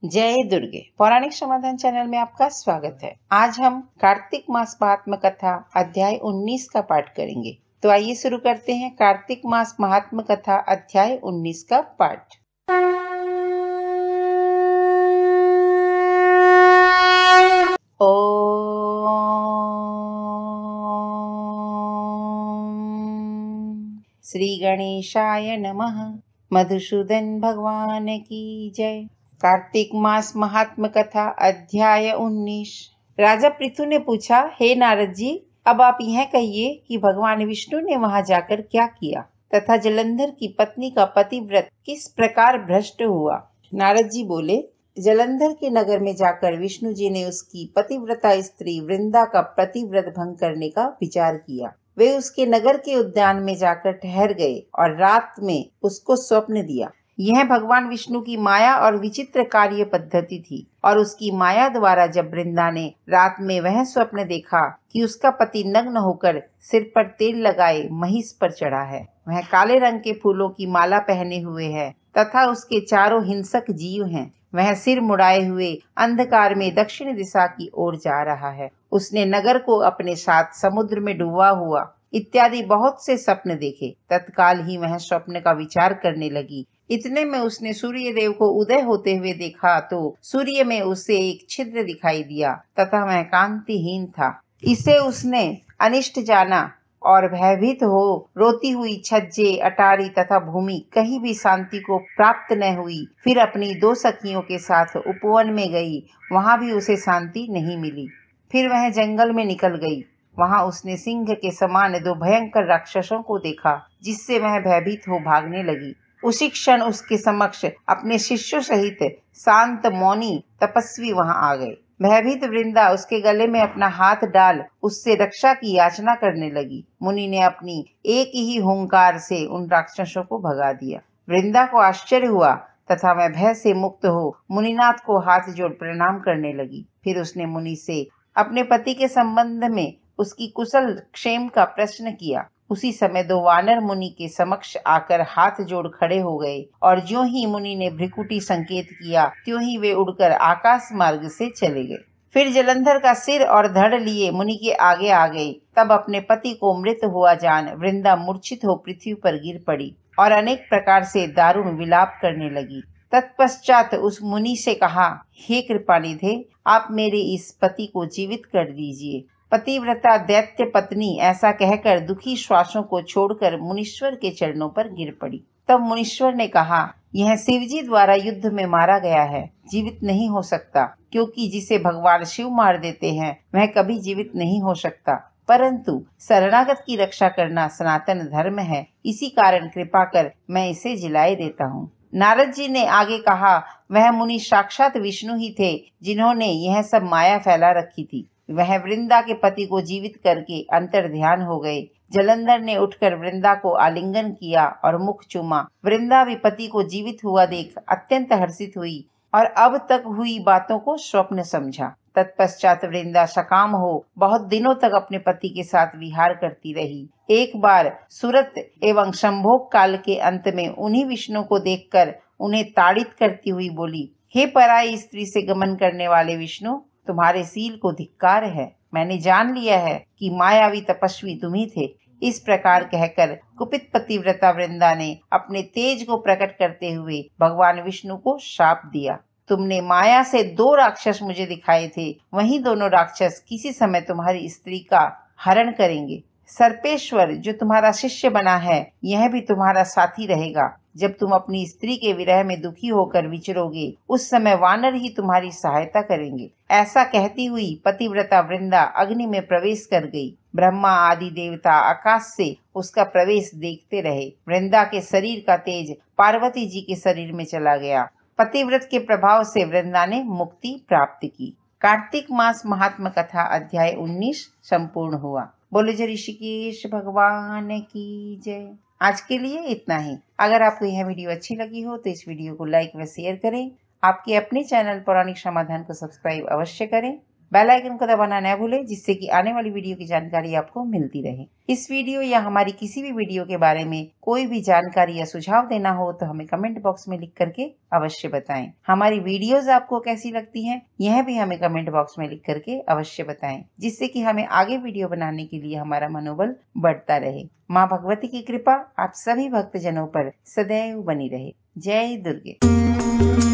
जय दुर्गे। पौराणिक समाधान चैनल में आपका स्वागत है। आज हम कार्तिक मास महात्म कथा अध्याय 19 का पाठ करेंगे। तो आइए शुरू करते हैं कार्तिक मास महात्म कथा अध्याय 19 का पाठ। श्री गणेशाय नमः। मधुसूदन भगवान की जय। कार्तिक मास महात्म कथा अध्याय 19। राजा पृथु ने पूछा, हे नारद जी, अब आप यह कहिए कि भगवान विष्णु ने वहां जाकर क्या किया तथा जलंधर की पत्नी का पतिव्रत किस प्रकार भ्रष्ट हुआ। नारद जी बोले, जलंधर के नगर में जाकर विष्णु जी ने उसकी पतिव्रता स्त्री वृंदा का पतिव्रत भंग करने का विचार किया। वे उसके नगर के उद्यान में जाकर ठहर गए और रात में उसको स्वप्न दिया। यह भगवान विष्णु की माया और विचित्र कार्य पद्धति थी और उसकी माया द्वारा जब वृंदा ने रात में वह स्वप्न देखा कि उसका पति नग्न होकर सिर पर तेल लगाए महिष पर चढ़ा है, वह काले रंग के फूलों की माला पहने हुए है तथा उसके चारों हिंसक जीव हैं, वह सिर मुड़ाए हुए अंधकार में दक्षिण दिशा की ओर जा रहा है, उसने नगर को अपने साथ समुद्र में डूबा हुआ इत्यादि बहुत से स्वप्न देखे। तत्काल ही वह स्वप्न का विचार करने लगी। इतने में उसने सूर्य देव को उदय होते हुए देखा तो सूर्य में उसे एक छिद्र दिखाई दिया तथा वह कांतिहीन था। इसे उसने अनिष्ट जाना और भयभीत हो रोती हुई छज्जे, अटारी तथा भूमि कहीं भी शांति को प्राप्त न हुई। फिर अपनी दो सखियों के साथ उपवन में गई, वहां भी उसे शांति नहीं मिली। फिर वह जंगल में निकल गई, वहां उसने सिंह के समान दो भयंकर राक्षसों को देखा, जिससे वह भयभीत हो भागने लगी। उसी क्षण उसके समक्ष अपने शिष्यों सहित शांत मौनी तपस्वी वहां आ गए। भयभीत वृंदा उसके गले में अपना हाथ डाल उससे रक्षा की याचना करने लगी। मुनि ने अपनी एक ही हुंकार से उन राक्षसों को भगा दिया। वृंदा को आश्चर्य हुआ तथा वह भय से मुक्त हो मुनिनाथ को हाथ जोड़ प्रणाम करने लगी। फिर उसने मुनि से अपने पति के संबंध में उसकी कुशल क्षेम का प्रश्न किया। उसी समय दो वानर मुनि के समक्ष आकर हाथ जोड़ खड़े हो गए और ज्यों ही मुनि ने भ्रिकुटी संकेत किया, त्यों ही वे उड़कर आकाश मार्ग से चले गए। फिर जलंधर का सिर और धड़ लिए मुनि के आगे आ गए। तब अपने पति को मृत हुआ जान वृंदा मूर्छित हो पृथ्वी पर गिर पड़ी और अनेक प्रकार से दारुण विलाप करने लगी। तत्पश्चात उस मुनि से कहा, हे कृपानिधे, आप मेरे इस पति को जीवित कर दीजिए। पतिव्रता दैत्य पत्नी ऐसा कहकर दुखी श्वासों को छोड़कर मुनीश्वर के चरणों पर गिर पड़ी। तब मुनीश्वर ने कहा, यह शिवजी द्वारा युद्ध में मारा गया है, जीवित नहीं हो सकता, क्योंकि जिसे भगवान शिव मार देते हैं वह कभी जीवित नहीं हो सकता। परंतु शरणागत की रक्षा करना सनातन धर्म है, इसी कारण कृपा कर मैं इसे जिलाए देता हूँ। नारद जी ने आगे कहा, वह मुनि साक्षात विष्णु ही थे, जिन्होंने यह सब माया फैला रखी थी। वह वृंदा के पति को जीवित करके अंतर ध्यान हो गए। जलंधर ने उठकर वृंदा को आलिंगन किया और मुख चूमा। वृंदा भी पति को जीवित हुआ देख अत्यंत हर्षित हुई और अब तक हुई बातों को स्वप्न समझा। तत्पश्चात वृंदा सकाम हो बहुत दिनों तक अपने पति के साथ विहार करती रही। एक बार सुरत एवं संभोग काल के अंत में उन्हीं विष्णु को देखकर उन्हें ताड़ित करती हुई बोली, हे पराई स्त्री से गमन करने वाले विष्णु, तुम्हारे शील को धिक्कार है। मैंने जान लिया है कि मायावी तपस्वी तुम ही थे। इस प्रकार कहकर कुपित पतिव्रता वृंदा ने अपने तेज को प्रकट करते हुए भगवान विष्णु को शाप दिया। तुमने माया से दो राक्षस मुझे दिखाए थे, वही दोनों राक्षस किसी समय तुम्हारी स्त्री का हरण करेंगे। सर्पेश्वर जो तुम्हारा शिष्य बना है, यह भी तुम्हारा साथी रहेगा। जब तुम अपनी स्त्री के विरह में दुखी होकर विचरोगे, उस समय वानर ही तुम्हारी सहायता करेंगे। ऐसा कहती हुई पतिव्रता वृंदा अग्नि में प्रवेश कर गई। ब्रह्मा आदि देवता आकाश से उसका प्रवेश देखते रहे। वृंदा के शरीर का तेज पार्वती जी के शरीर में चला गया। पतिव्रत के प्रभाव से वृंदा ने मुक्ति प्राप्त की। कार्तिक मास महात्म कथा अध्याय 19 संपूर्ण हुआ। बोलो जय ऋषिकेश भगवान की जय। आज के लिए इतना ही। अगर आपको यह वीडियो अच्छी लगी हो तो इस वीडियो को लाइक व शेयर करें। आपके अपने चैनल पौराणिक समाधान को सब्सक्राइब अवश्य करें। बेल आइकन को दबाना न भूलें, जिससे कि आने वाली वीडियो की जानकारी आपको मिलती रहे। इस वीडियो या हमारी किसी भी वीडियो के बारे में कोई भी जानकारी या सुझाव देना हो तो हमें कमेंट बॉक्स में लिख करके अवश्य बताएं। हमारी वीडियोस आपको कैसी लगती हैं, यह भी हमें कमेंट बॉक्स में लिख करके अवश्य बताएं, जिससे कि हमें आगे वीडियो बनाने के लिए हमारा मनोबल बढ़ता रहे। माँ भगवती की कृपा आप सभी भक्तजनों पर सदैव बनी रहे। जय दुर्गे।